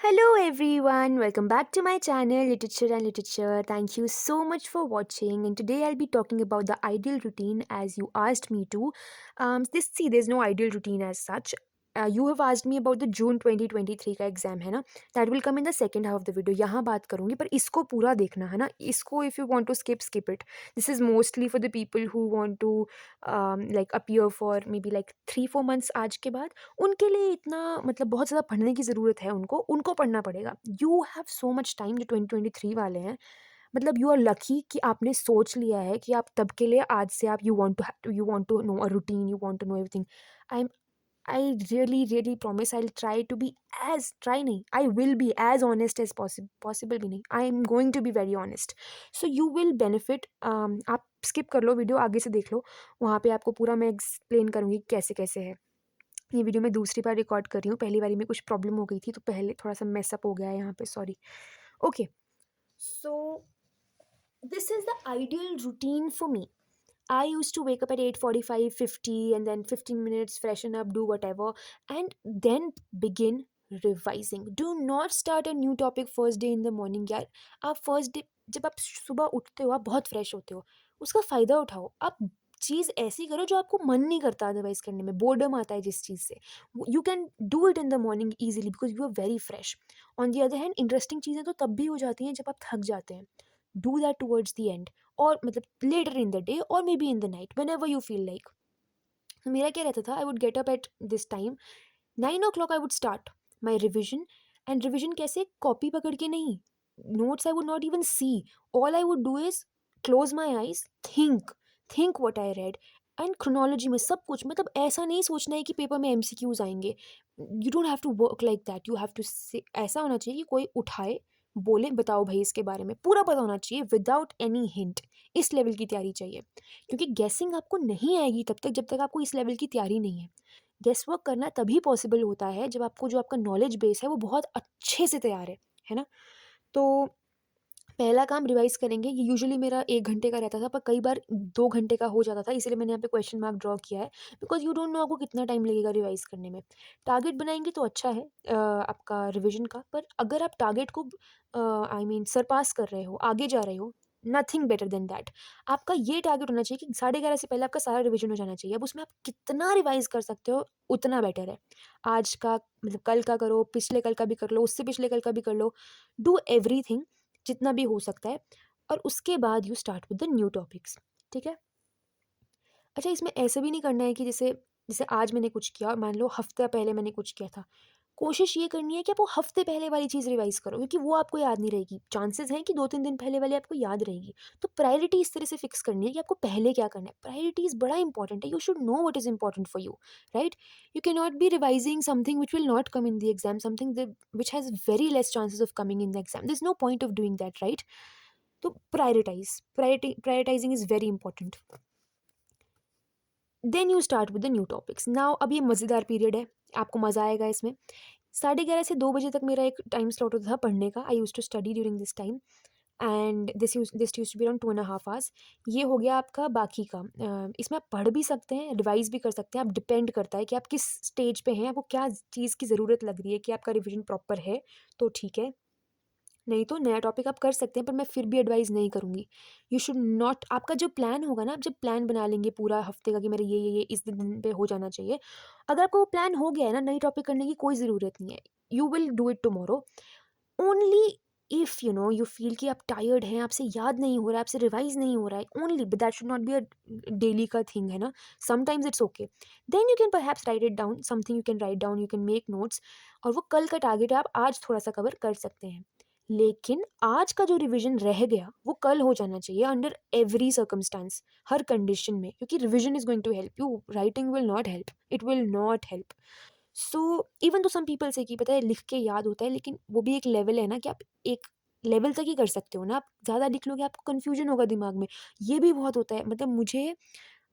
Hello everyone, welcome back to my channel Literature and Literature. Thank you so much for watching. And today I'll be talking about the ideal routine as you asked me to. There's no ideal routine as such. You have asked me about the June 2023 का exam है ना, that will come in the second half of the video. यहाँ बात करूँगी पर इसको पूरा देखना है ना. इसको if you want to skip it. This is mostly for the people who want to like appear for maybe like 3-4 months आज के बाद. उनके लिए इतना मतलब बहुत ज़्यादा पढ़ने की ज़रूरत है उनको पढ़ना पड़ेगा. You have so much time जो 2023 वाले हैं. मतलब यू आर लकी कि आपने सोच लिया है कि आप तब के लिए आज से आप you want to know a routine, you want to know everything. I am I really promise I will try to be as try नहीं, I will be as honest as possible भी नहीं, I am going to be very honest. So you will benefit. आप स्किप कर लो video, आगे से देख लो. वहाँ पे आपको पूरा मैं एक्सप्लेन करूँगी कैसे कैसे है. ये वीडियो मैं दूसरी बार रिकॉर्ड कर रही हूँ. पहली बारी में कुछ प्रॉब्लम हो गई थी तो पहले थोड़ा-सा मेस अप हो गया है यहाँ पे, sorry. Okay, so this is the ideal routine for me. I used to wake up at 8:45, 50, and then 15 minutes, freshen up, do whatever, and then begin revising. Do not start a new topic first day in the morning यार. आप first day जब आप सुबह उठते हो आप बहुत fresh होते हो, उसका फ़ायदा उठाओ. आप चीज़ ऐसी करो जो आपको मन नहीं करता अदरवाइज़ करने में, बोर्डम आता है जिस चीज़ से. You can do it in the morning easily because you are very fresh. On the other hand interesting चीज़ें तो तब भी हो जाती हैं जब आप थक जाते हैं. Do that towards the end, और मतलब लेटर इन द डे और maybe in the night whenever you feel like. तो मेरा क्या रहता था, I would get up at this time. 9 o'clock I would start my revision. And revision कैसे, copy पकड़ के नहीं, notes I would not even see. All I would do is close my eyes, think think what I read. And chronology में सब कुछ, मतलब ऐसा नहीं सोचना है कि पेपर में MCQs आएंगे. You don't have to work like that. You have to say ऐसा होना चाहिए कि कोई उठाए, बोले बताओ भाई इसके बारे में, पूरा पता होना चाहिए विदाउट एनी हिंट. इस लेवल की तैयारी चाहिए, क्योंकि गेसिंग आपको नहीं आएगी तब तक जब तक आपको इस लेवल की तैयारी नहीं है. गेस वर्क करना तभी पॉसिबल होता है जब आपको जो आपका नॉलेज बेस है वो बहुत अच्छे से तैयार है ना. तो पहला काम रिवाइज करेंगे. ये यूजुअली मेरा 1 घंटे का रहता था पर कई बार 2 घंटे का हो जाता था, इसलिए मैंने यहाँ पे क्वेश्चन मार्क ड्रॉ किया है. बिकॉज यू डोंट नो आपको कितना टाइम लगेगा रिवाइज करने में. टारगेट बनाएंगे तो अच्छा है आपका रिविजन का. पर अगर आप टारगेट को आई मीन सरपास कर रहे हो, आगे जा रहे हो, नथिंग बेटर देन दैट. आपका ये टारगेट होना चाहिए कि 11:30 से पहले आपका सारा रिविजन हो जाना चाहिए. अब उसमें आप कितना रिवाइज कर सकते हो उतना बेटर है. आज का मतलब कल का करो, पिछले कल का भी कर लो, उससे पिछले कल का भी कर लो. डू एवरीथिंग जितना भी हो सकता है. और उसके बाद you start with the new topics. ठीक है. अच्छा, इसमें ऐसे भी नहीं करना है कि जैसे जैसे आज मैंने कुछ किया और मान लो हफ्ता पहले मैंने कुछ किया था. कोशिश ये करनी है कि आप वो हफ्ते पहले वाली चीज़ रिवाइज करो, क्योंकि वो आपको याद नहीं रहेगी. चांसेस हैं कि 2-3 दिन पहले वाली आपको याद रहेगी. तो प्रायोरिटी इस तरह से फिक्स करनी है कि आपको पहले क्या करना है. प्रायोरिटीज बड़ा इंपॉर्टेंट है. You should know what is important for you, right. You can not be revising something which will not come in the exam, something which has very less chances of coming in the exam. This no point of doing that, right. तो prioritising is very important. Then you start with the new topics. Now अब ये मज़ेदार period है, आपको मज़ा आएगा इसमें. 11:30 से 2 बजे तक मेरा एक टाइम स्लॉट होता था पढ़ने का. I use to study during this time and this used to be around 2.5 hours. ये हो गया आपका बाकी का. इसमें आप पढ़ भी सकते हैं, रिवाइज भी कर सकते हैं. आप डिपेंड करता है कि आप किस स्टेज पे हैं, आपको क्या चीज़ की ज़रूरत लग रही है कि आपका रिविजन प्रॉपर है तो ठीक है. नहीं तो नया टॉपिक आप कर सकते हैं, पर मैं फिर भी एडवाइस नहीं करूँगी. You should not. आपका जो प्लान होगा ना, आप जब प्लान बना लेंगे पूरा हफ्ते का कि मेरे ये इस दिन पे हो जाना चाहिए. अगर आपको वो प्लान हो गया है ना, नई टॉपिक करने की कोई ज़रूरत नहीं है. You will do it tomorrow. Only if you know you feel कि आप टायर्ड हैं, आपसे याद नहीं हो रहा है, आपसे रिवाइज नहीं हो रहा है, only but that should not be a daily का थिंग, है ना. Sometimes it's okay. Then you can perhaps write it down, something you can write down, you can make notes. और वो कल का टारगेट आप आज थोड़ा सा कवर कर सकते हैं. लेकिन आज का जो रिवीजन रह गया वो कल हो जाना चाहिए अंडर एवरी सर्कमस्टांस, हर कंडीशन में, क्योंकि revision is going to help you. Writing will not help, it will not help. So even तो सम पीपल से कि पता है लिख के याद होता है, लेकिन वो भी एक लेवल है ना कि आप एक लेवल तक ही कर सकते हो ना. आप ज़्यादा लिख लोगे आपको कन्फ्यूजन होगा दिमाग में. ये भी बहुत होता है. मतलब मुझे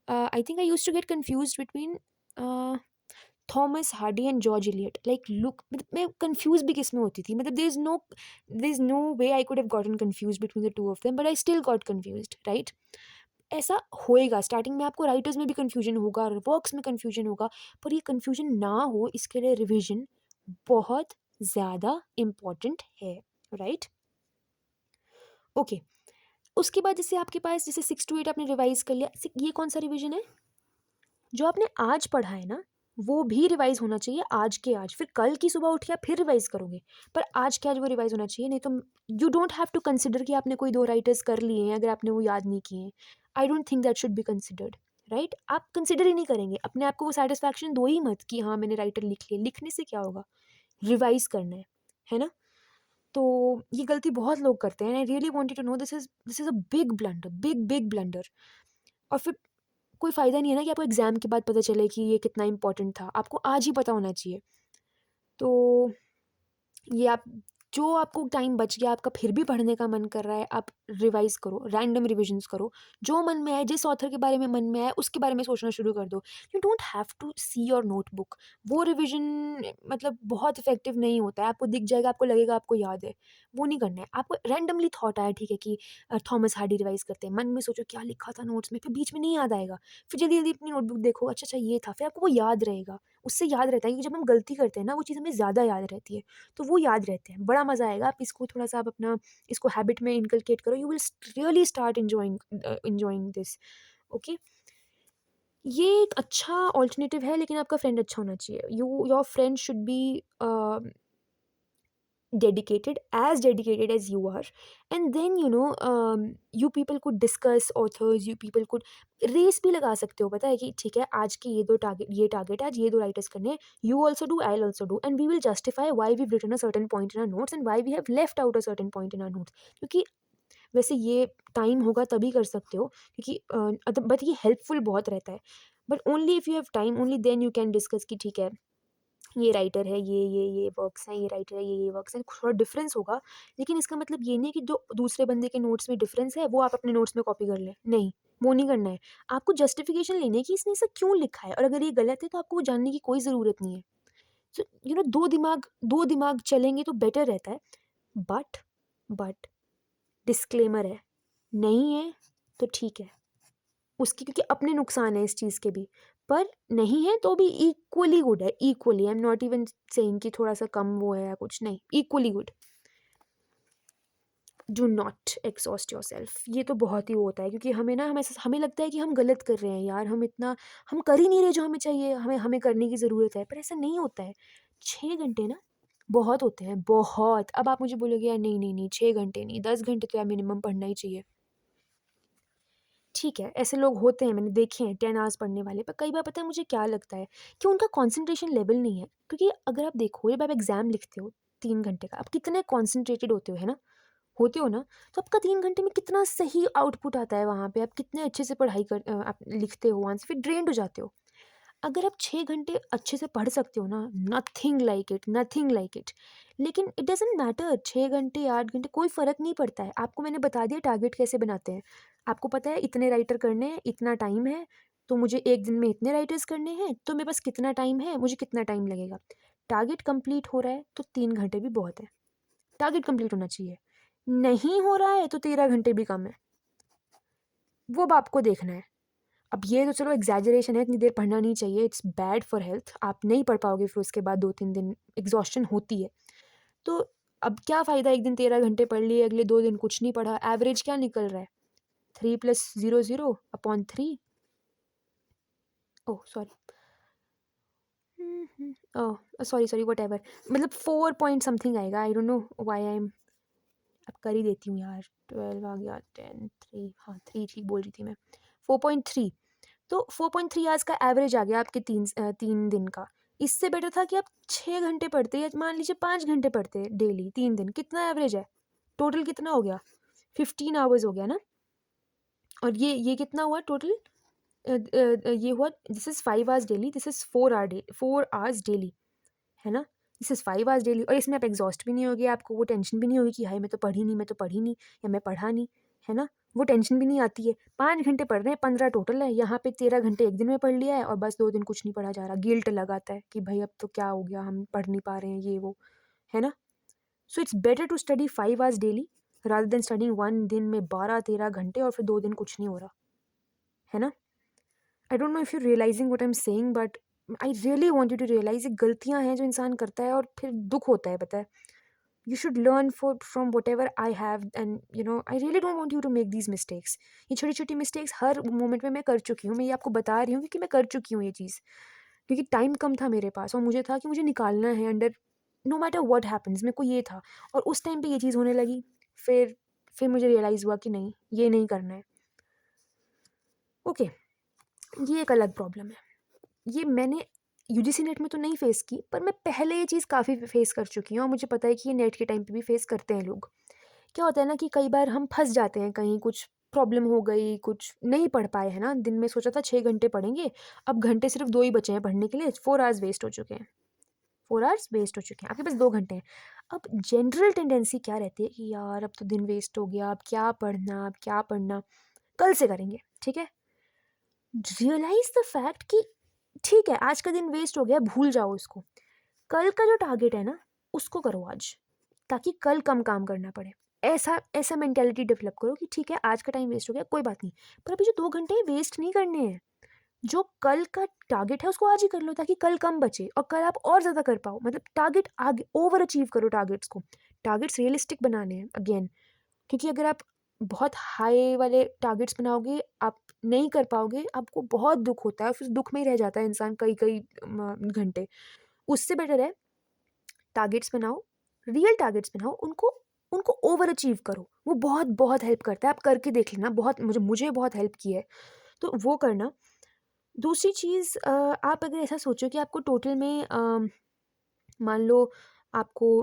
I think I use to get confuse between Thomas Hardy and George Eliot. Like look, मतलब मैं कंफ्यूज भी किस में होती थी. मतलब there is no way I could have gotten confuse between the two of them, but I still got confused, right. ऐसा होएगा स्टार्टिंग में, आपको राइटर्स में भी कन्फ्यूजन होगा, वर्क्स में कन्फ्यूजन होगा. पर ये कन्फ्यूजन ना हो इसके लिए रिविजन बहुत ज़्यादा इम्पॉर्टेंट है, राइट? ओके, उसके बाद जैसे आपके पास जैसे 6 टू 8 आपने रिवाइज़ कर लिया, ये कौन-सा रिवीजन है? जो आपने आज पढ़ा है ना, वो भी रिवाइज़ होना चाहिए आज के आज। फिर कल की सुबह उठ के आप फिर रिवाइज़ करोगे, पर आज के आज वो रिवाइज़ होना चाहिए, नहीं तो you don't have to consider कि आपने कोई 2 राइटर्स कर लिए हैं, अगर आपने वो याद नहीं किए हैं। I don't think that should be considered, right? आप कंसिडर ही नहीं करेंगे, अपने आप को वो सैटिस्फैक्शन दो ही मत कि हाँ, मैंने राइटर लिख लिया। लिखने से क्या होगा? रिवाइज़ करना है ना? तो ये गलती बहुत लोग करते हैं। I really want you to know this is a big blunder, big, big blunder. और फिर कोई फ़ायदा नहीं है ना कि आपको एग्ज़ाम के बाद पता चले कि ये कितना इम्पोर्टेंट था। आपको आज ही पता होना चाहिए। तो ये आप जो आपको टाइम बच गया, आपका फिर भी पढ़ने का मन कर रहा है, आप रिवाइज़ करो, रैंडम रिविजन्स करो। जो मन में आए, जिस ऑथर के बारे में मन में आए, उसके बारे में सोचना शुरू कर दो। You don't have to see your notebook. वो रिविजन मतलब बहुत इफ़ेक्टिव नहीं होता है। आपको दिख जाएगा, आपको लगेगा आपको याद है। वो नहीं करना है। आपको रैंडमली थॉट आया, ठीक है कि थॉमस हार्डी रिवाइज़ करते हैं। मन में सोचो क्या लिखा था नोट्स में, फिर बीच में नहीं याद आएगा। फिर जल्दी-जल्दी अपनी नोटबुक देखो, अच्छा, अच्छा ये था, फिर आपको वो याद रहेगा। उससे याद रहता है कि जब हम गलती करते हैं ना, वो चीज़ हमें ज़्यादा याद रहती है। तो वो याद रहते हैं, बड़ा मज़ा आएगा। आप इसको थोड़ा-सा आप अपना इसको हैबिट में इनकलकेट करो, you will really start enjoying this, okay? ये एक अच्छा अल्टरनेटिव है, लेकिन आपका फ्रेंड अच्छा होना चाहिए। Your friend should be dedicated as you are, and then you people could discuss authors, you people could race भी लगा सकते हो, पता है कि ठीक है आज के ये टारगेट है, आज ये 2 राइटर्स करने हैं, you also do, I'll also do, and we will justify why we've written a certain point in our notes and why we have left out a certain point in our notes, क्योंकि वैसे ये time होगा तभी कर सकते हो, क्योंकि but ये हेल्पफुल बहुत रहता है, but only if you have time, only then you can discuss कि ठीक है ये राइटर है, ये वर्क्स हैं, ये राइटर है, ये वर्क्स हैं, थोड़ा डिफरेंस होगा, लेकिन इसका मतलब ये नहीं कि जो दूसरे बंदे के नोट्स में डिफरेंस है, वो आप अपने नोट्स में कॉपी कर लें। नहीं, वो नहीं करना है। आपको जस्टिफिकेशन लेनी है कि इसने ऐसा क्यों लिखा है, और अगर ये गलत है, तो आपको वो जानने की कोई ज़रूरत नहीं है। सो 2 दिमाग चलेंगे तो बेटर रहता है। बट बट डिस्क्लेमर है, नहीं है, तो ठीक है। उसकी क्योंकि अपने नुकसान है इस चीज़ के भी, पर नहीं है तो भी इक्वली गुड है, equally. I am not even saying कि थोड़ा-सा कम वो है या कुछ, नहीं, equally good. Do not exhaust yourself. ये तो बहुत ही वो होता है, क्योंकि हमें लगता है कि हम गलत कर रहे हैं यार, हम कर ही नहीं रहे जो हमें चाहिए, हमें हमें करने की ज़रूरत है, पर ऐसा नहीं होता है। 6 घंटे ना बहुत होते हैं, बहुत। अब आप मुझे बोलोगे यार नहीं, नहीं, नहीं 6 घंटे नहीं, 10 घंटे तो यार मिनिमम पढ़ना ही चाहिए। ठीक है, ऐसे लोग होते हैं, मैंने देखे हैं 10 आवर्स पढ़ने वाले, पर कई बार पता है मुझे क्या लगता है कि उनका कंसंट्रेशन लेवल नहीं है। क्योंकि अगर आप देखो, जब आप एग्ज़ाम लिखते हो 3 घंटे का, आप कितने कंसंट्रेटेड होते हो, है ना? होते हो ना? तो आपका 3 घंटे में कितना सही आउटपुट आता है वहाँ पे, आप कितने अच्छे से आप लिखते हो वहाँ से, फिर ड्रेन्ड हो जाते हो। अगर आप 6 घंटे अच्छे से पढ़ सकते हो ना, nothing like it, nothing like it. लेकिन इट डज़न्ट मैटर 6 घंटे, 8 घंटे, कोई फ़र्क नहीं पड़ता है। आपको मैंने बता दिया टारगेट कैसे बनाते हैं। आपको पता है इतने राइटर करने हैं, इतना टाइम है, तो मुझे 1 दिन में इतने राइटर्स करने हैं, तो मेरे पास कितना टाइम है, मुझे कितना टाइम लगेगा। टारगेट कंप्लीट हो रहा है, तो 3 घंटे भी बहुत है। टारगेट कंप्लीट होना चाहिए। नहीं हो रहा है, तो 13 घंटे भी कम है। वो अब आपको देखना है। अब ये तो चलो एग्ज़ैजरेशन है, इतनी देर पढ़ना नहीं चाहिए, इट्स बैड फॉर हेल्थ। आप नहीं पढ़ पाओगे, फिर उसके बाद 2-3 दिन एग्ज़ॉस्शन होती है। तो अब क्या फ़ायदा, 1 दिन 13 घंटे पढ़ लिए, अगले 2 दिन कुछ नहीं पढ़ा, एवरेज क्या निकल रहा है? 3 + 0 0 upon 3। Oh! Sorry. Oh! Sorry, sorry, whatever. मतलब 4 पॉइंट समथिंग आएगा, I don't know why I am. अब कर ही देती हूँ यार, 12 आ गया, 10, 3, हाँ, 3 ठीक बोल रही थी मैं। 4.3, तो 4.3 आवर्स का एवरेज आ गया आपके 3 दिन का। इससे बेटर था कि आप 6 घंटे पढ़ते, या मान लीजिए 5 घंटे पढ़ते डेली 3 दिन। कितना एवरेज है? टोटल कितना हो गया? 15 आवर्स हो गया ना? और ये कितना हुआ टोटल? ये हुआ, this is 5 hours daily, this is 4 hours daily, है ना? दिस इज़ 5 आवर्स डेली, और इसमें आप एग्ज़ॉस्ट भी नहीं होगे, आपको वो टेंशन भी नहीं होगी कि हाय मैं तो पढ़ी नहीं, मैं तो पढ़ी नहीं, या मैं पढ़ा नहीं, है ना? वो टेंशन भी नहीं आती है। 5 घंटे पढ़ रहे हैं, 15 टोटल है, यहाँ पे 13 घंटे 1 दिन में पढ़ लिया है, और बस 2 दिन कुछ नहीं पढ़ा जा रहा। गिल्ट लगाता है कि भाई अब तो क्या हो गया, हम पढ़ नहीं पा रहे हैं, ये वो, है ना? So it's better to study 5 hours daily rather than studying 1 दिन में 12-13 घंटे और फिर 2 दिन कुछ नहीं हो रहा, है ना? I don't know if you realising what I am saying, but I really want you to realise, ये गलतियाँ हैं जो इंसान करता है और फिर दुःख होता है, पता है? You should learn from whatever I have, and I really don't want you to make these mistakes. ये छोटी छोटी मिस्टेक्स हर मोमेंट में मैं कर चुकी हूँ, मैं ये आपको बता रही हूँ क्योंकि मैं कर चुकी हूँ ये चीज़, क्योंकि टाइम कम था मेरे पास और मुझे था कि मुझे निकालना है under, no matter what happens, मेरे को ये था। और उस टाइम पे ये चीज़ होने लगी, फिर मुझे रियलाइज़ हुआ कि नहीं, ये नहीं करना है। ओके, ये एक अलग प्रॉब्लम है। ये मैंने यूजीसी नेट में तो नहीं फेस की, पर मैं पहले ये चीज़ काफ़ी फेस कर चुकी हूँ और मुझे पता है कि ये नेट के टाइम पे भी फेस करते हैं लोग। क्या होता है ना कि कई बार हम फँस जाते हैं कहीं, कुछ प्रॉब्लम हो गई, कुछ नहीं पढ़ पाए, है ना? दिन में सोचा था 6 घंटे पढ़ेंगे, अब घंटे सिर्फ़ 2 ही बचे हैं पढ़ने के लिए, 4 आवर्स वेस्ट हो चुके हैं। 4 आवर्स वेस्ट हो चुके हैं, आपके पास 2 घंटे हैं। अब जनरल टेंडेंसी क्या रहती है कि यार अब तो दिन वेस्ट हो गया, अब क्या पढ़ना? कल से करेंगे, ठीक है? रियलाइज़ द फैक्ट कि ठीक है, आज का दिन वेस्ट हो गया, भूल जाओ उसको। कल का जो टारगेट है ना, उसको करो आज, ताकि कल कम काम करना पड़े। ऐसा ऐसा मेंटालिटी डेवलप करो कि ठीक है, आज का टाइम वेस्ट हो गया, कोई बात नहीं, पर अभी जो 2 घंटे हैं वेस्ट नहीं करने हैं। जो कल का टारगेट है उसको आज ही कर लो, ताकि कल कम बचे और कल आप और ज़्यादा कर पाओ। मतलब टारगेट आगे ओवर अचीव करो टारगेट्स को। टारगेट्स रियलिस्टिक बनाने हैं अगेन, क्योंकि अगर आप बहुत हाई वाले टारगेट्स बनाओगे, आप नहीं कर पाओगे, आपको बहुत दुःख होता है, फिर दुःख में ही रह जाता है इंसान कई-कई घंटे। उससे बेटर है टारगेट्स बनाओ, रियल टारगेट्स बनाओ, उनको उनको ओवर अचीव करो। वो बहुत बहुत हेल्प करता है, आप करके देख लेना, बहुत मुझे बहुत हेल्प की है, तो वो करना। दूसरी चीज़, आप अगर ऐसा सोचो कि आपको टोटल में मान लो आपको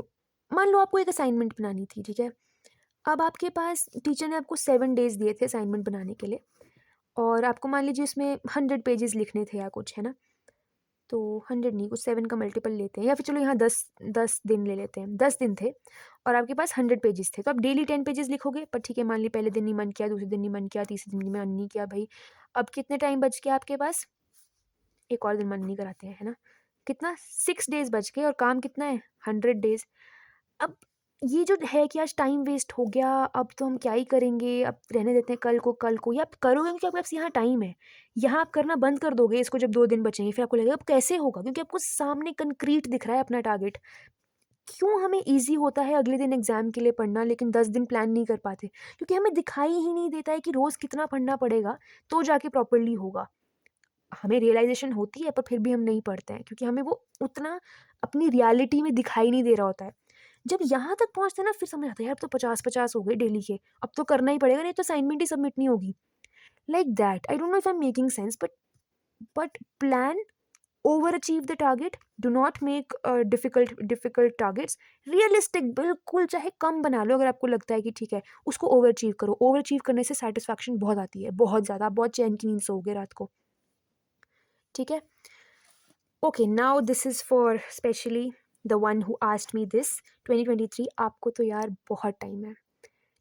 मान लो आपको एक असाइनमेंट बनानी थी, ठीक है? अब आपके पास टीचर ने आपको 7 डेज़ दिए थे असाइनमेंट बनाने के लिए और आपको मान लीजिए उसमें 100 पेजेज़ लिखने थे या कुछ, है ना? तो 100 नहीं, कुछ 7 का मल्टीपल लेते हैं या फिर चलो यहाँ 10 दिन ले लेते हैं। 10 दिन थे और आपके पास 100 पेजेज़ थे, तो आप डेली 10 पेजेज़ लिखोगे, पर ठीक है, मान ली पहले दिन नहीं मन किया, दूसरे दिन नहीं मन किया, तीसरे दिन मन नहीं किया भई। अब कितने टाइम बच गया आपके पास? एक और दिन मन नहीं कराते हैं, है ना? कितना? 6 डेज़ बच गए और काम कितना है? 100 डेज़। अब ये जो है कि आज टाइम वेस्ट हो गया, अब तो हम क्या ही करेंगे, अब रहने देते हैं कल को, या आप करोगे क्योंकि आपके पास यहाँ टाइम है। यहाँ आप करना बंद कर दोगे इसको जब 2 दिन बचेंगे, फिर आपको लगेगा अब कैसे होगा? क्योंकि आपको सामने कंक्रीट दिख रहा है अपना टारगेट। क्यों हमें ईज़ी होता है अगले दिन एग्ज़ाम के लिए पढ़ना, लेकिन 10 दिन प्लान नहीं कर पाते? क्योंकि हमें दिखाई ही नहीं देता है कि रोज़ कितना पढ़ना पड़ेगा, तो जाके प्रॉपर्ली होगा। हमें रियलाइज़ेशन होती है, पर फिर भी हम नहीं पढ़ते हैं क्योंकि हमें वो उतना अपनी रियलिटी में दिखाई नहीं दे रहा होता है। जब यहाँ तक पहुँचते हैं ना, फिर समझ आता है यार अब तो 50-50 हो गए डेली के, अब तो करना ही पड़ेगा, नहीं तो असाइनमेंट ही सबमिट नहीं होगी। Like that, I don't know if I am making sense, but plan, over achieve the target, do not make difficult targets, realistic बिल्कुल, चाहे कम बना लो अगर आपको लगता है कि ठीक है, उसको ओवर अचीव करो। ओवर अचीव करने से सेटिस्फैक्शन बहुत आती है, बहुत ज़्यादा, आप बहुत चैन की नींद सोओगे रात को, ठीक है? Okay, now this is for specially the one who asked me this. 2023, आपको तो यार बहुत टाइम है,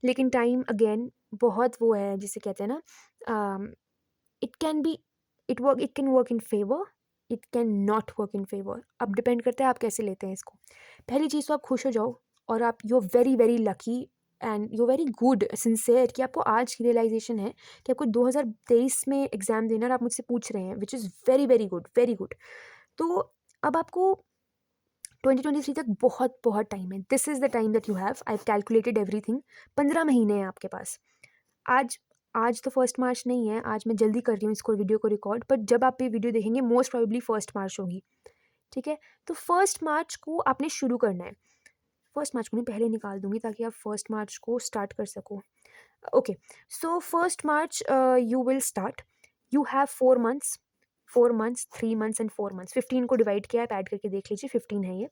लेकिन टाइम अगेन बहुत वो है जिसे कहते हैं ना, it can be, it can work in favour, it can not work in favour. अब डिपेंड करता है आप कैसे लेते हैं इसको। पहली चीज़ तो आप खुश हो जाओ और आप you are very very lucky and you very good sincere कि आपको आज रियलाइजेशन है कि आपको 2023 में एग्ज़ाम देना और आप मुझसे पूछ रहे हैं, which is very very good, very good. तो अब आपको 2023 तक बहुत बहुत टाइम है। This is the time that you have, I have calculated everything. 15 महीने हैं आपके पास। आज आज तो 1 मार्च नहीं है, आज मैं जल्दी कर रही हूँ इसको, वीडियो को रिकॉर्ड, बट जब आप ये वीडियो देखेंगे मोस्ट प्रोबेबली 1 मार्च होगी, ठीक है? तो 1 मार्च को आपने शुरू करना है। 1 मार्च को नहीं, पहले निकाल दूँगी ताकि आप 1 मार्च को स्टार्ट कर सको। Okay, so 1 March you will start, you have 4 months, 4 months, 3 months and 4 months, 15 को डिवाइड किया है, आप ऐड करके देख लीजिए, 15 है ये।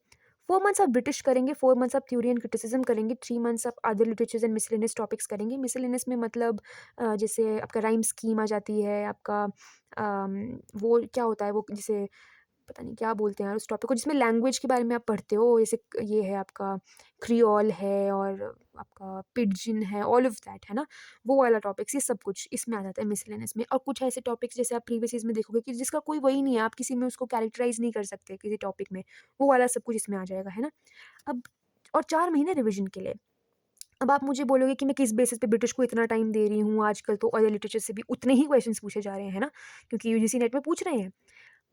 4 मंथ्स आप ब्रिटिश करेंगे, 4 मंथ्स आप थ्योरी एंड क्रिटिसिज्म करेंगे, 3 मंथ्स आप other literatures and miscellaneous topics करेंगे। मिसलेनियस में मतलब जैसे आपका राइम स्कीम आ जाती है, आपका वो क्या होता है, वो जिसे पता नहीं क्या बोलते हैं यार उस टॉपिक को, जिसमें लैंग्वेज के बारे में आप पढ़ते हो, जैसे ये है आपका क्रियोल है और आपका पिडजिन है, ऑल ऑफ दैट, है ना? वो वाला टॉपिक्स, ये सब कुछ इसमें आ जाता है मिसलेनियस में। और कुछ ऐसे टॉपिक्स जैसे आप प्रीवियस ईयर्स में देखोगे कि जिसका कोई वही नहीं है, आप किसी में उसको कैरेक्टराइज़ नहीं कर सकते किसी टॉपिक में, वो वाला सब कुछ इसमें आ जाएगा, है ना? अब और 4 महीने रिविज़न के लिए। अब आप मुझे बोलोगे कि मैं किस बेसिस पे ब्रिटिश को इतना टाइम दे रही हूँ, आजकल तो अदर लिटरेचर से भी उतने ही क्वेश्चंस पूछे जा रहे हैं, है ना? क्योंकि यूजीसी नेट में पूछ रहे हैं।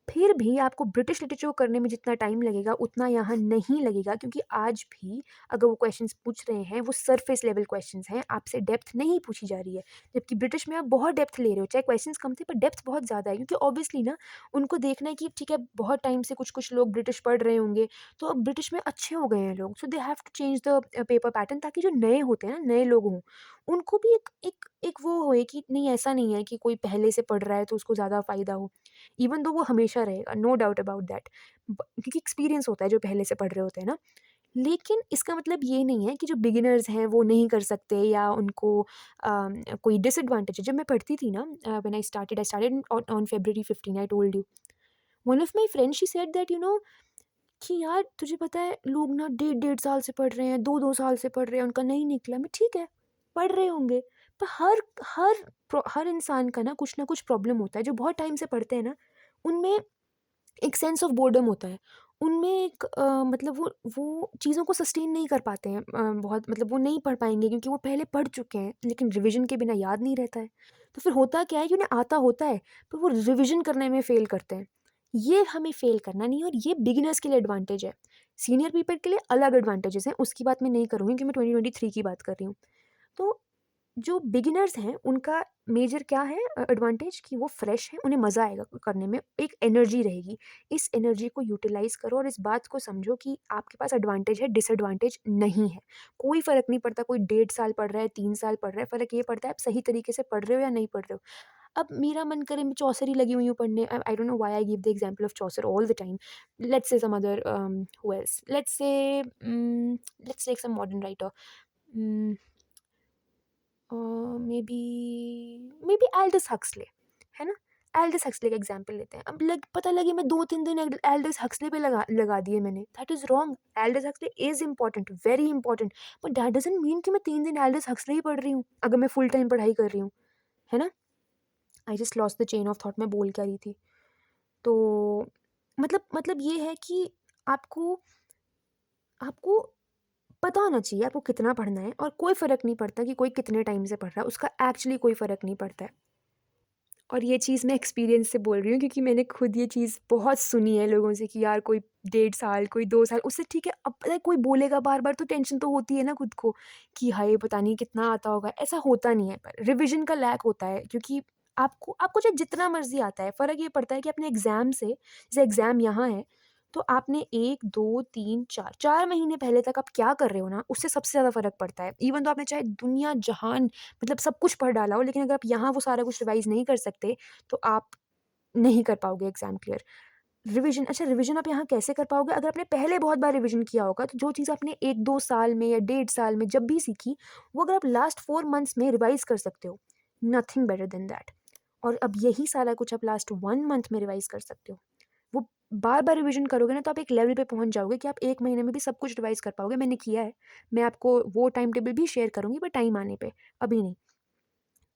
फिर भी आपको ब्रिटिश लिटरेचर को करने में जितना टाइम लगेगा, उतना यहाँ नहीं लगेगा, क्योंकि आज भी अगर वो क्वेश्चंस पूछ रहे हैं, वो सरफेस लेवल क्वेश्चंस हैं, आपसे डेप्थ नहीं पूछी जा रही है। जबकि ब्रिटिश में आप बहुत डेप्थ ले रहे हो, चाहे क्वेश्चंस कम थे पर डेप्थ बहुत ज़्यादा है, क्योंकि ऑब्वियसली ना उनको देखना है कि ठीक है, बहुत टाइम से कुछ-कुछ लोग ब्रिटिश पढ़ रहे होंगे, तो अब ब्रिटिश में अच्छे हो गए हैं लोग, so they have to change the paper pattern, ताकि जो नए होते हैं ना, नए लोग हों, उनको भी एक एक एक वो होए कि नहीं, ऐसा नहीं है कि कोई पहले से पढ़ रहा है तो उसको ज़्यादा फ़ायदा हो। इवन दो वो हमेशा रहेगा, नो डाउट अबाउट दैट, क्योंकि एक्सपीरियंस होता है जो पहले से पढ़ रहे होते हैं ना। लेकिन इसका मतलब ये नहीं है कि जो बिगिनर्स हैं वो नहीं कर सकते, या उनको कोई डिसएडवांटेज है। जब मैं पढ़ती थी ना, when I started on February 15, I told you, one of my friends she said that, कि यार तुझे पता है, लोग ना डेढ़ डेढ़ साल से पढ़ रहे हैं, दो दो साल से पढ़ रहे हैं, उनका नहीं निकला। मैं ठीक है, पढ़ रहे होंगे, पर हर इंसान का ना कुछ प्रॉब्लम होता है। जो बहुत टाइम से पढ़ते हैं ना, उनमें एक सेंस ऑफ बोर्डम होता है। उनमें एक मतलब वो चीज़ों को सस्टेन नहीं कर पाते हैं, बहुत मतलब वो नहीं पढ़ पाएँगे, क्योंकि वो पहले पढ़ चुके हैं, लेकिन रिविज़न के बिना याद नहीं रहता है। तो फिर होता क्या है कि उन्हें आता होता है, पर वो रिविज़न करने में फ़ेल करते हैं। ये हमें फ़ेल करना नहीं है, और ये बिगिनर्स के लिए एडवांटेज है। सीनियर पीपल के लिए अलग एडवांटेजेस हैं, उसकी बात मैं नहीं करूँगी, क्योंकि मैं 2023 की बात कर रही हूँ। तो जो बिगिनर्स हैं, उनका मेजर क्या है एडवांटेज, कि वो फ्रेश हैं, उन्हें मज़ा आएगा करने में, एक एनर्जी रहेगी। इस एनर्जी को यूटिलाइज़ करो, और इस बात को समझो कि आपके पास एडवांटेज है, डिसएडवांटेज नहीं है। कोई फ़र्क नहीं पड़ता, कोई 1.5 साल पढ़ रहा है, 3 साल पढ़ रहा है, फ़र्क ये पड़ता है आप सही तरीके से पढ़ रहे हो या नहीं पढ़ रहे हो। अब मेरा मन करे, मैं चौसर ही लगी हुई हूँ पढ़ने, I don't know why I give the example of Chaucer all the time. Let's say some other who else, let's take some modern writer, maybe Aldous Huxley, है ना? एल्डस हक्सले का एग्ज़ाम्पल लेते हैं। अब पता लगे मैं 2-3 दिन एल्डस हक्सले पे लगा दिए मैंने, that is wrong. Aldous Huxley is important, very important, but that doesn't mean कि मैं 3 दिन एल्डस हक्सले ही पढ़ रही हूँ, अगर मैं फुल टाइम पढ़ाई कर रही हूँ, है ना? I just lost the chain of thought, मैं बोल क्या रही थी? तो मतलब ये है कि आपको आपको पता होना चाहिए आपको कितना पढ़ना है, और कोई फ़र्क नहीं पड़ता कि कोई कितने टाइम से पढ़ रहा है, उसका एक्चुअली कोई फ़र्क नहीं पड़ता है। और ये चीज़ मैं एक्सपीरियंस से बोल रही हूँ, क्योंकि मैंने खुद ये चीज़ बहुत सुनी है लोगों से, कि यार कोई 1.5 साल, कोई 2 साल, उससे ठीक है। अब पता है, कोई बोलेगा बार-बार तो टेंशन तो होती है ना खुद को, कि हाय पता नहीं कितना आता होगा, ऐसा होता नहीं है। पर रिविज़न का लैक होता है, क्योंकि आपको आपको चाहे जितना मर्ज़ी आता है, फ़र्क ये पड़ता है कि अपने एग्ज़ाम से, जैसे एग्ज़ाम यहाँ है, तो आपने 1, 2, 3, 4 महीने पहले तक आप क्या कर रहे हो ना, उससे सबसे ज़्यादा फ़र्क पड़ता है। इवन तो आपने चाहे दुनिया जहान मतलब सब कुछ पढ़ डाला हो, लेकिन अगर आप यहाँ वो सारा कुछ रिवाइज़ नहीं कर सकते, तो आप नहीं कर पाओगे एग्ज़ाम क्लियर। रिविज़न, अच्छा, रिविज़न आप यहाँ कैसे कर पाओगे? अगर आपने पहले बहुत बार रिविज़न किया होगा, तो जो चीज़ आपने 1-2 साल में या 1.5 साल में जब भी सीखी, वो अगर आप लास्ट 4 मंथ्स में रिवाइज़ कर सकते हो, नथिंग बेटर देन दैट। और अब यही सारा कुछ आप लास्ट 1 मंथ में रिवाइज़ कर सकते हो। वो बार-बार रिविज़न करोगे ना, तो आप एक लेवल पे पहुँच जाओगे कि आप 1 महीने में भी सब कुछ रिवाइज़ कर पाओगे। मैंने किया है। मैं आपको वो टाइम टेबल भी शेयर करूँगी, बट टाइम आने पे, अभी नहीं।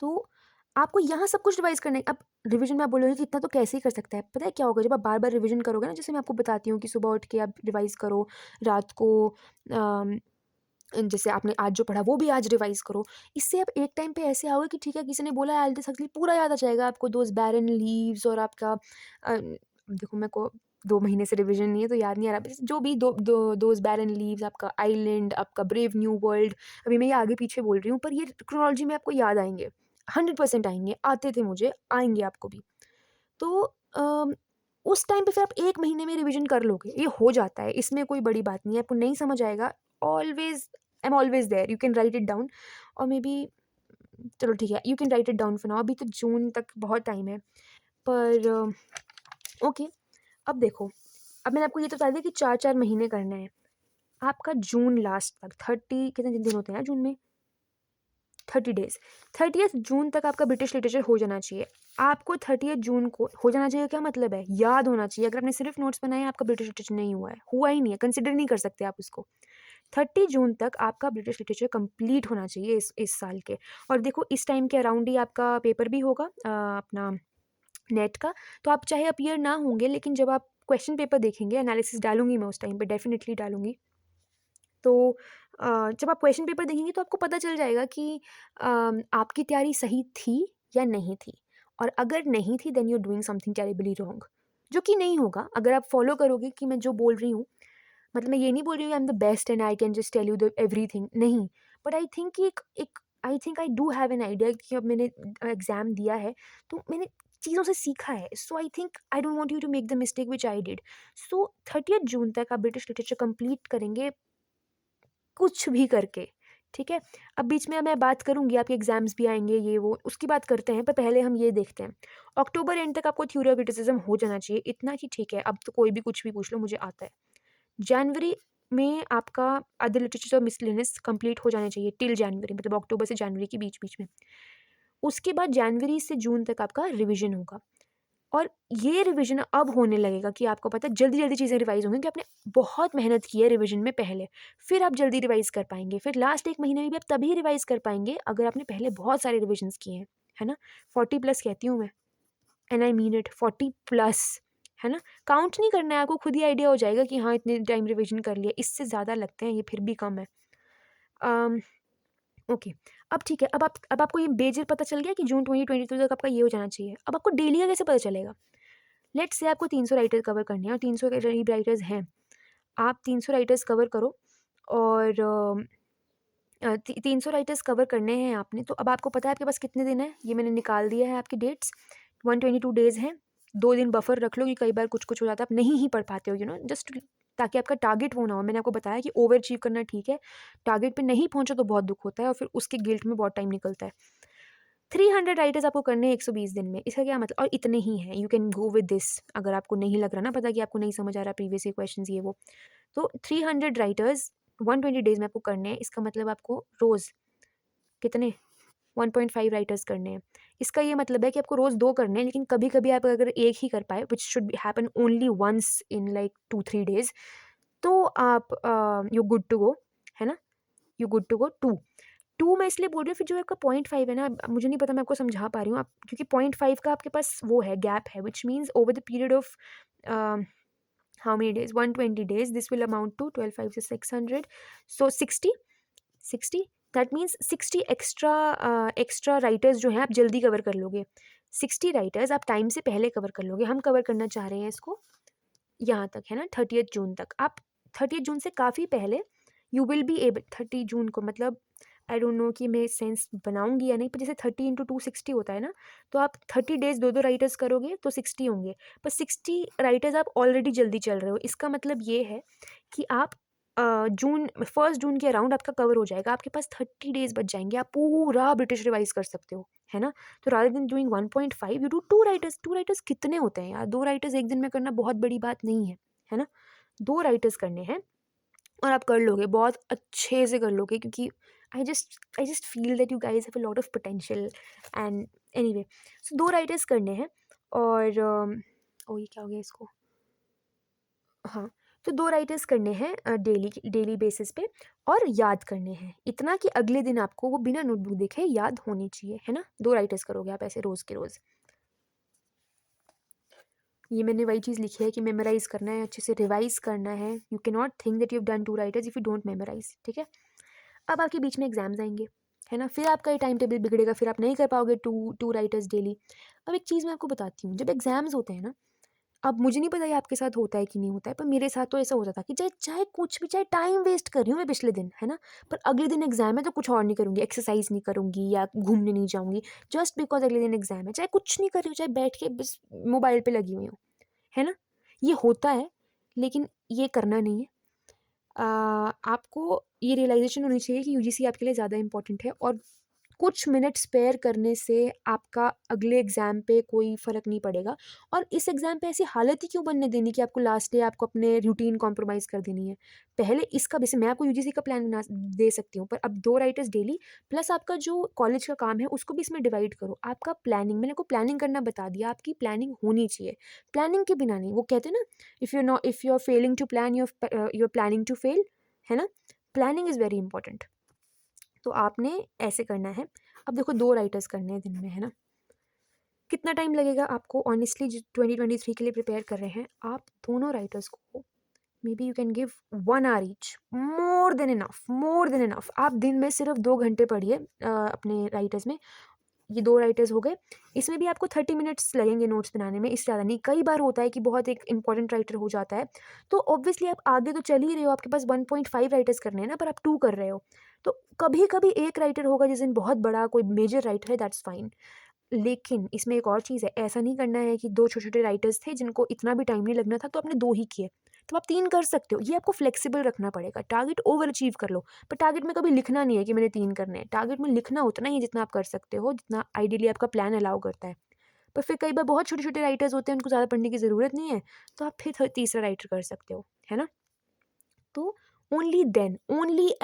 तो आपको यहाँ सब कुछ रिवाइज़ करना है। अब रिविज़न में आप बोलोगे कि इतना तो कैसे ही कर सकता है। पता है क्या होगा, जब आप बार-बार रिविज़न करोगे ना, जैसे मैं आपको बताती हूँ कि सुबह उठ के आप रिवाइज़ करो, रात को अम, जैसे आपने आज जो पढ़ा वो भी आज रिवाइज़ करो। इससे आप एक टाइम पे ऐसे आओगे कि ठीक है, किसी ने बोला एल्डस हक्सली, पूरा याद आ जाएगा आपको, दोज़ बैरन लीव्स, और आपका देखो, मेरे को 2 महीने से रिविज़न नहीं है तो याद नहीं आ रहा। बस जो भी दोज़ बैरन लीव्स, आपका आइलैंड, आपका ब्रेव न्यू वर्ल्ड, अभी मैं ये आगे-पीछे बोल रही हूँ, पर ये क्रोनोलॉजी में आपको याद आएँगे। 100% आएँगे, आते थे मुझे, आएँगे आपको भी। तो उस टाइम पे फिर आप 1 महीने में रिविज़न कर लोगे, ये हो जाता है, इसमें कोई बड़ी बात नहीं है। आपको नहीं समझ आएगा, always I am always there, you can write it down, और मे बी चलो ठीक है, you can write it down for now, अभी तो जून तक बहुत टाइम है। पर ओके, अब देखो, अब मैंने आपको ये तो बता दिया कि 4-4 महीने करना है। आपका जून लास्ट तक 30 कितने दिन होते हैं यार जून में? 30 डेज़। 30th जून तक आपका ब्रिटिश लिटरेचर हो जाना चाहिए। आपको 30th जून को हो जाना चाहिए, क्या मतलब है? याद होना चाहिए। अगर आपने सिर्फ़ नोट्स बनाए हैं, आपका ब्रिटिश लिटरेचर नहीं हुआ है। हुआ ही नहीं है, कंसिडर नहीं कर सकते आप उसको। 30 जून तक आपका ब्रिटिश लिटरेचर कंप्लीट होना चाहिए इस साल के। और देखो, इस टाइम के अराउंड ही आपका पेपर भी होगा, अपना नेट का। तो आप चाहे अपीयर ना होंगे, लेकिन जब आप क्वेश्चन पेपर देखेंगे, एनालिसिस डालूँगी मैं उस टाइम पे, डेफ़िनिटली डालूँगी। तो जब आप क्वेश्चन पेपर देखेंगे, तो आपको पता चल जाएगा कि आपकी तैयारी सही थी या नहीं थी, और अगर नहीं थी, then you are doing something terribly wrong. जो कि नहीं होगा अगर आप फॉलो करोगे कि मैं जो बोल रही हूँ। मतलब मैं ये नहीं बोल रही हूँ I am the best and I can just tell you the everything, नहीं। बट आई थिंक कि एक I think I do have an idea कि अब मैंने एग्ज़ाम दिया है, तो मैंने चीज़ों से सीखा है। So I think I don't want you to make the mistake which I did. So 30th June तक आप ब्रिटिश लिटरेचर कंप्लीट करेंगे कुछ भी करके, ठीक है? अब बीच में मैं बात करूँगी, आपके एग्ज़ाम्स भी आएँगे ये वो, उसकी बात करते हैं, पर पहले हम ये देखते हैं। अक्टूबर एंड तक आपको थ्योरी और क्रिटिसिज़्म हो जाना चाहिए, इतना ही ठीक है, अब तो कोई भी कुछ भी पूछ लो, मुझे आता है। जनवरी में आपका अदर लिटरेचर और मिसलेनियस कंप्लीट हो जाने चाहिए टिल जनवरी, मतलब अक्टूबर से जनवरी के बीच-बीच में। उसके बाद जनवरी से जून तक आपका रिविज़न होगा। और ये रिवीजन अब होने लगेगा कि आपको पता है जल्दी-जल्दी चीज़ें रिवाइज़ होंगी कि आपने बहुत मेहनत की है रिवीजन में पहले, फिर आप जल्दी रिवाइज़ कर पाएँगे। फिर लास्ट 1 महीने में भी आप तभी रिवाइज़ कर पाएँगे अगर आपने पहले बहुत सारे रिविजन्स किए हैं, है ना? 40 प्लस कहती हूँ मैं, and I mean it 40 plus, है ना? काउंट नहीं करना है, आपको खुद ही आइडिया हो जाएगा कि हाँ, इतने टाइम रिवीजन कर लिया, इससे ज़्यादा लगते हैं, ये फिर भी कम है। अम, ओके, अब ठीक है, अब आपको ये मेजर पता चल गया कि जून 2022 तक आपका ये हो जाना चाहिए। अब आपको डेली का कैसे पता चलेगा? लेट्स से आपको 300 राइटर कवर करने हैं और 300 राइटर्स हैं। आप 300 राइटर्स कवर करो और 300 राइटर्स कवर करने हैं आपने, तो अब आपको पता है आपके पास कितने दिन हैं, ये मैंने निकाल दिया है आपकी डेट्स। 122 डेज़ हैं, 2 दिन बफर रख लो कि कई बार कुछ-कुछ हो जाता है, आप नहीं ही पढ़ पाते हो, जस्ट ताकि आपका टारगेट वो ना हो। मैंने आपको बताया कि ओवर अचीव करना ठीक है, टारगेट पे नहीं पहुँचे तो बहुत दुःख होता है और फिर उसके गिल्ट में बहुत टाइम निकलता है। 300 राइटर्स आपको करने हैं 120 दिन में, इसका क्या मतलब, और इतने ही हैं, you can go with this. अगर आपको नहीं लग रहा ना पता कि आपको नहीं समझ आ रहा प्रीवियस ईयर क्वेश्चंस ये वो, तो 300 राइटर्स 120 डेज़ में आपको करने हैं। इसका मतलब आपको रोज़ कितने 1.5 राइटर्स करने हैं। इसका ये मतलब है कि आपको रोज़ 2 करने हैं, लेकिन कभी-कभी आप अगर 1 ही कर पाए, which should happen only once in like 2-3 days, तो आप यू गुड टू गो, है ना? यू गुड टू गो 2 मैं इसलिए बोल रही हूँ, फिर जो आपका 0.5 है ना, अब मुझे नहीं पता मैं आपको समझा पा रही हूँ आप, क्योंकि 0.5 का आपके पास वो है, गैप है, which means over the period of how many days, 120 days, this will amount to 12 5 से 600, so 60 that means 60 extra writers जो हैं आप जल्दी कवर कर लोगे। 60 राइटर्स आप टाइम से पहले कवर कर लोगे। हम कवर करना चाह रहे हैं इसको यहाँ तक, है ना, 30th जून तक। आप 30th जून से काफ़ी पहले यू विल बी एबल, 30 जून को मतलब आई डोंट नो कि मैं सेंस बनाऊँगी या नहीं, पर जैसे 30 इंटू 2 60 होता है ना, तो आप 30 डेज़ 2-2 राइटर्स करोगे तो 60 होंगे। पर 60 राइटर्स आप ऑलरेडी जल्दी चल रहे हो। इसका मतलब ये है कि आप जून 1 जून के अराउंड आपका कवर हो जाएगा। आपके पास 30 डेज़ बच जाएँगे, आप पूरा ब्रिटिश रिवाइज़ कर सकते हो, है ना? तो rather than doing 1.5 you do 2 writers. 2 writers कितने होते हैं यार? 2 राइटर्स एक दिन में करना बहुत बड़ी बात नहीं है ना? 2 राइटर्स करने हैं और आप कर लोगे, बहुत अच्छे से कर लोगे, क्योंकि I just feel that you guys have a lot of potential and anyway, so 2 writers करने हैं और ओह! ये क्या हो गया इसको? हाँ, तो 2 राइटर्स करने हैं डेली बेसिस पे और याद करने हैं। इतना कि अगले दिन आपको वो बिना नोटबुक देखे याद होनी चाहिए, है ना? 2 राइटर्स करोगे आप ऐसे रोज़ के रोज़। ये मैंने वही चीज़ लिखी है कि मेमोराइज़ करना है, अच्छे से रिवाइज़ करना है। You can not think that you have done 2 writers if you don't memorise, ठीक है? अब आपके बीच में एग्ज़ाम्स आएँगे, है ना? फिर आपका ये टाइम टेबल बिगड़ेगा, फिर आप नहीं कर पाओगे 2 राइटर्स डेली। अब एक चीज़ मैं आपको बताती हूँ, जब एग्ज़ाम्स होते हैं ना, अब मुझे नहीं पता ये आपके साथ होता है कि नहीं होता है, पर मेरे साथ तो ऐसा होता था कि चाहे चाहे कुछ भी, चाहे टाइम वेस्ट कर रही हूँ मैं पिछले दिन, है ना? पर अगले दिन एग्ज़ाम है तो कुछ और नहीं करूँगी, एक्सरसाइज़ नहीं करूँगी या घूमने नहीं जाऊँगी, जस्ट बिकॉज़ अगले दिन एग्ज़ाम है। चाहे कुछ नहीं कर रही हूँ, चाहे बैठ के बस मोबाइल पे लगी हुई हूँ, है ना? ये होता है, लेकिन ये करना नहीं है। आपको ये रियलाइज़ेशन होनी चाहिए कि यूजीसी आपके लिए ज़्यादा इम्पोर्टेंट है और कुछ मिनट स्पेयर करने से आपका अगले एग्ज़ाम पे कोई फ़र्क नहीं पड़ेगा। और इस एग्ज़ाम पे ऐसी हालत ही क्यों बनने देनी कि आपको लास्ट डे आपको अपने रूटीन कॉम्प्रोमाइज़ कर देनी है। पहले इसका, वैसे मैं आपको यूजीसी का प्लान बना दे सकती हूँ, पर अब 2 राइटर्स डेली प्लस आपका जो कॉलेज का काम है उसको भी इसमें डिवाइड करो। आपका प्लानिंग, मैंने आपको प्लानिंग करना बता दिया, आपकी प्लानिंग होनी चाहिए। प्लानिंग के बिना नहीं, वो कहते हैं ना, if you are failing to plan you are planning to fail, है ना? Planning is very important. तो आपने ऐसे करना है। अब देखो 2 राइटर्स करने हैं दिन में, है ना? कितना टाइम लगेगा आपको ऑनेस्टली, जो 2023 के लिए प्रिपेयर कर रहे हैं, आप दोनों राइटर्स को maybe you can give 1 hour each, more than enough, more than enough. आप दिन में सिर्फ 2 घंटे पढ़िए अपने राइटर्स में, ये 2 राइटर्स हो गए। इसमें भी आपको 30 मिनट्स लगेंगे नोट्स बनाने में, इससे ज़्यादा नहीं। कई बार होता है कि बहुत एक इम्पोर्टेंट राइटर हो जाता है, तो ऑब्वियसली आप आगे तो चल ही रहे हो, आपके पास 1.5 राइटर्स करने हैं ना, पर आप 2 कर रहे हो। तो कभी-कभी एक राइटर होगा जिस दिन बहुत बड़ा कोई मेजर राइटर है, दैट्स फाइन। लेकिन इसमें एक और चीज़ है, ऐसा नहीं करना है कि 2 छोटे-छोटे राइटर्स थे जिनको इतना भी टाइम नहीं लगना था, तो आपने 2 ही किए। तो आप 3 कर सकते हो, ये आपको फ्लेक्सिबल रखना पड़ेगा। टारगेट ओवर अचीव कर लो, पर टारगेट में कभी लिखना नहीं है कि मैंने 3 करने हैं। टारगेट में लिखना उतना ही है जितना आप कर सकते हो, जितना आइडियली आपका प्लान अलाउ करता है। पर फिर कई बार बहुत छोटे-छोटे राइटर्स होते हैं, उनको ज़्यादा पढ़ने की ज़रूरत नहीं है, तो आप फिर तीसरा राइटर कर सकते हो, है ना? तो only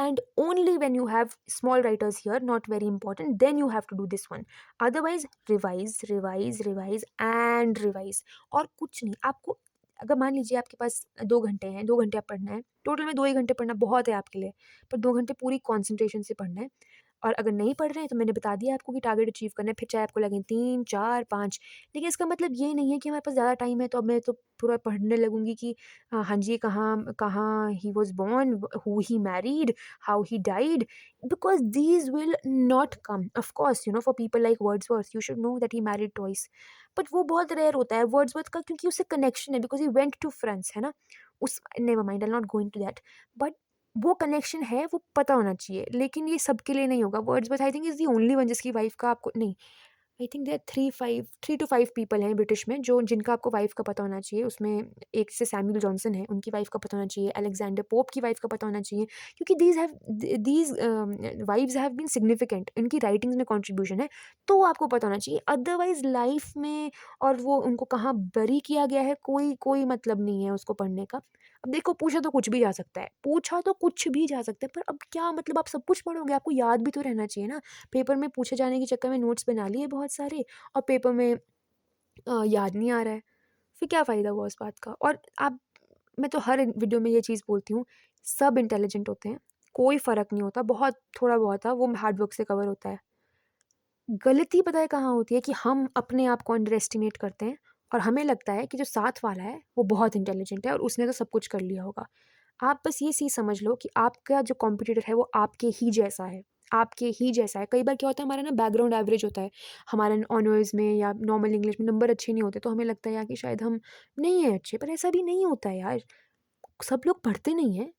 and only when you have small writers here, not very important, then you have to do this one. Otherwise revise, revise, revise and revise. और कुछ नहीं आपको, अगर मान लीजिए आपके पास 2 घंटे हैं, 2 घंटे आप पढ़ना है, टोटल में 2 ही घंटे पढ़ना बहुत है आपके लिए, पर 2 घंटे पूरी कॉन्सेंट्रेशन से पढ़ना है। और अगर नहीं पढ़ रहे हैं तो मैंने बता दिया आपको कि टारगेट अचीव करना है, फिर चाहे आपको लगें 3, 4, 5। लेकिन इसका मतलब ये नहीं है कि हमारे पास ज़्यादा टाइम है तो अब मैं तो पूरा पढ़ने लगूँगी कि हाँ जी, कहाँ कहाँ he was born, who he married, how he died, because these will not come. Of course for people like Wordsworth you should know that he married twice, but वो बहुत रेयर होता है वर्ड्सवर्थ का, क्योंकि उससे कनेक्शन है, because he went to France, है ना? उस never mind, I am not going to that, but वो कनेक्शन है, वो पता होना चाहिए, लेकिन ये सबके लिए नहीं होगा। Wordsworth I think is the only one जिसकी वाइफ़ का आपको नहीं, I think there 3 to 5 people हैं ब्रिटिश में जो जिनका आपको वाइफ़ का पता होना चाहिए। उसमें एक से सैमुअल जॉनसन है, उनकी वाइफ़ का पता होना चाहिए, अलेक्जेंडर पोप की वाइफ़ का पता होना चाहिए, क्योंकि these wives have been significant, इनकी राइटिंग्स में कंट्रीब्यूशन है, तो आपको पता होना चाहिए। अदरवाइज़ लाइफ़ में और वो उनको कहाँ बरी किया गया है, कोई कोई मतलब नहीं है उसको पढ़ने का। अब देखो, पूछा तो कुछ भी जा सकता है, पूछा तो कुछ भी जा सकता है, पर अब क्या मतलब आप सब कुछ पढ़ोगे? आपको याद भी तो रहना चाहिए ना। पेपर में पूछे जाने के चक्कर में नोट्स बना लिए बहुत सारे, और पेपर में याद नहीं आ रहा है, फिर क्या फ़ायदा हुआ उस बात का? और आप, मैं तो हर वीडियो में ये चीज़ बोलती हूँ, सब इंटेलिजेंट होते हैं, कोई फ़र्क नहीं होता, बहुत थोड़ा-बहुत है वो हार्ड वर्क से कवर होता है। गलती पता है कहाँ होती है कि हम अपने आप को अंडर एस्टिमेट करते हैं और हमें लगता है कि जो साथ वाला है वो बहुत इंटेलिजेंट है और उसने तो सब कुछ कर लिया होगा। आप बस ये चीज़ समझ लो कि आपका जो कॉम्पिटिटर है वो आपके ही जैसा है, आपके ही जैसा है। कई बार क्या होता है, हमारा ना बैकग्राउंड एवरेज होता है, हमारा ऑनर्स में या नॉर्मल इंग्लिश में नंबर अच्छे नहीं होते, तो हमें लगता है यार कि शायद हम नहीं हैं अच्छे, पर ऐसा भी नहीं होता है यार। सब लोग पढ़ते नहीं हैं,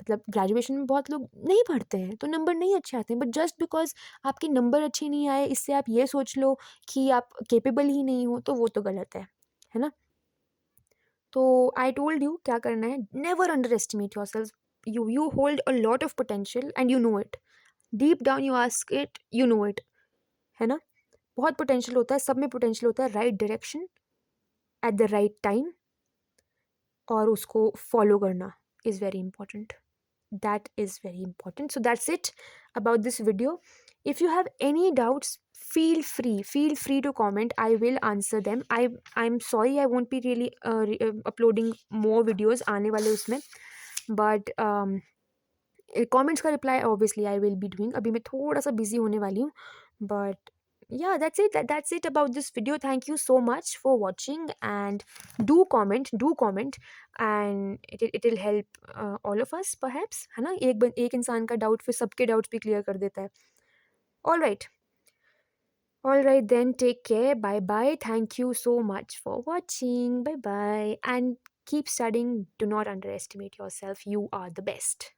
मतलब ग्रेजुएशन में बहुत लोग नहीं पढ़ते हैं, तो नंबर नहीं अच्छे आते हैं, बट जस्ट बिकॉज़ आपके नंबर अच्छे नहीं आए, इससे आप ये सोच लो कि आप कैपेबल ही नहीं हो, तो वो तो गलत है ना? तो आई टोल्ड यू क्या करना है, never under estimate yourself. You hold a lot of potential and you know it, deep down you ask it, you know it, है ना? बहुत पोटेंशियल होता है, सब में पोटेंशियल होता है, right direction at the right time, और उसको फॉलो करना is very important. That is very important. So that's it about this video. If you have any doubts, feel free to comment. I will answer them. I'm sorry I won't be really uploading more videos आने वाले उसमें, but comments का reply obviously I will be doing. अभी मैं थोड़ा सा busy होने वाली हूँ, but yeah, that's it about this video. Thank you so much for watching, and do comment, and it will help all of us perhaps, है ना? एक इंसान का डाउट फिर सबके डाउट्स भी क्लियर कर देता है। All right, all right then, take care, bye bye, thank you so much for watching, bye bye, and keep studying, do not underestimate yourself, you are the best.